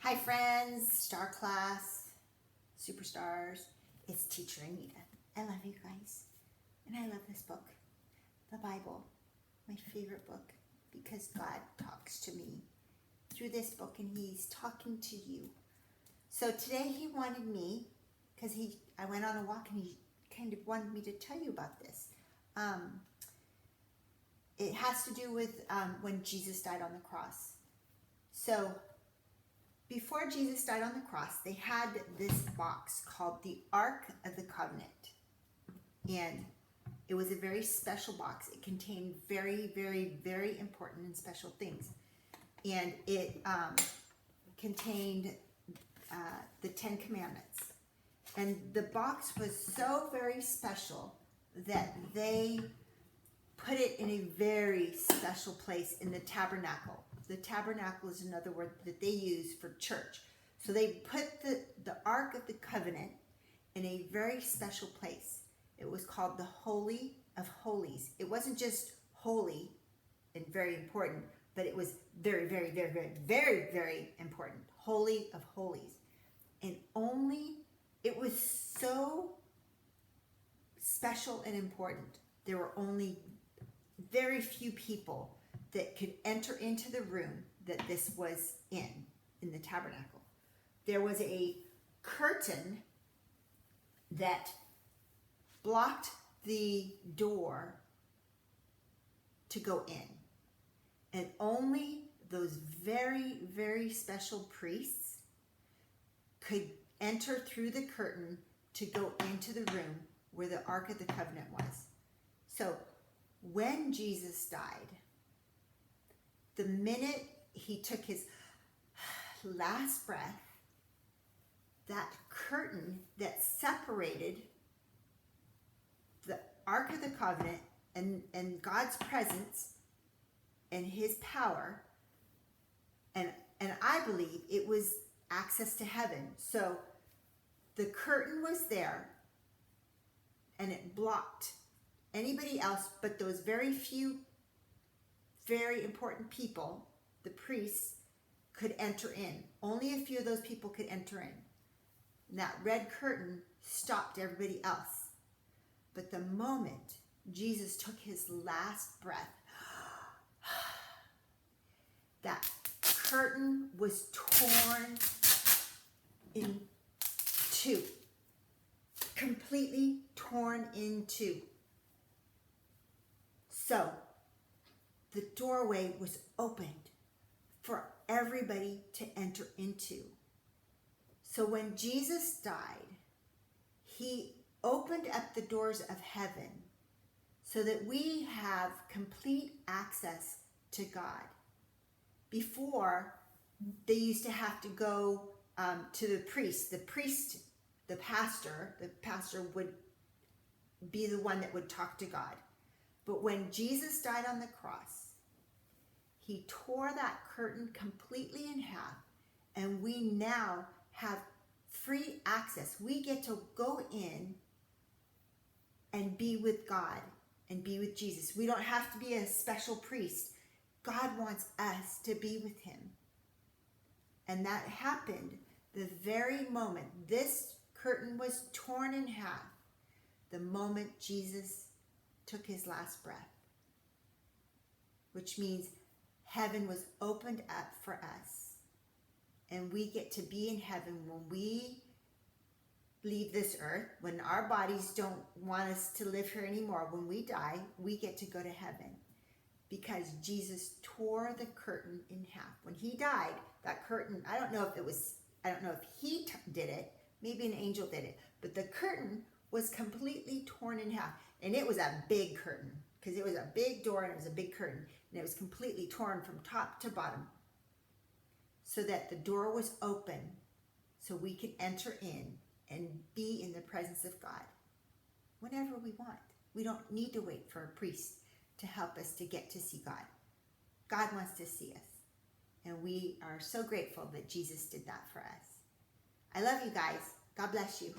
Hi friends, Star Class, Superstars, it's Teacher Anita. I love you guys, and I love this book, the Bible, my favorite book, because God talks to me through this book, and He's talking to you. So today He wanted me, because I went on a walk, and He kind of wanted me to tell you about this. It has to do with when Jesus died on the cross. So before Jesus died on the cross, they had this box called the Ark of the Covenant. And it was a very special box. It contained very, very, very important and special things. And it contained the Ten Commandments. And the box was so very special that they put it in a very special place in the tabernacle. The tabernacle is another word that they use for church. So they put the Ark of the Covenant in a very special place. It was called the Holy of Holies. It wasn't just holy and very important, but it was very, very, very, very, very, very important. Holy of Holies. And it was so special and important. There were only very few people that could enter into the room that this was in the tabernacle. There was a curtain that blocked the door to go in. And only those very, very special priests could enter through the curtain to go into the room where the Ark of the Covenant was. So when Jesus died, the minute he took his last breath, that curtain that separated the Ark of the Covenant and God's presence and his power, and I believe it was access to heaven. So the curtain was there, and it blocked anybody else but those very few very important people, the priests, could enter in. Only a few of those people could enter in. And that red curtain stopped everybody else. But the moment Jesus took his last breath, that curtain was torn in two. Completely torn in two. So the doorway was opened for everybody to enter into. So when Jesus died, he opened up the doors of heaven so that we have complete access to God. Before, they used to have to go to the priest. The pastor would be the one that would talk to God. But when Jesus died on the cross, he tore that curtain completely in half, and we now have free access. We get to go in and be with God and be with Jesus. We don't have to be a special priest. God wants us to be with him. And that happened the very moment this curtain was torn in half, the moment Jesus took his last breath, which means heaven was opened up for us, and we get to be in heaven when we leave this earth, when our bodies don't want us to live here anymore. When we die, we get to go to heaven because Jesus tore the curtain in half. When he died, that curtain, I don't know if he did it, maybe an angel did it, but the curtain was completely torn in half. And it was a big curtain, because it was a big door and it was a big curtain, and it was completely torn from top to bottom, so that the door was open so we could enter in and be in the presence of God whenever we want. We don't need to wait for a priest to help us to get to see God. God wants to see us, and we are so grateful that Jesus did that for us. I love you guys. God bless you.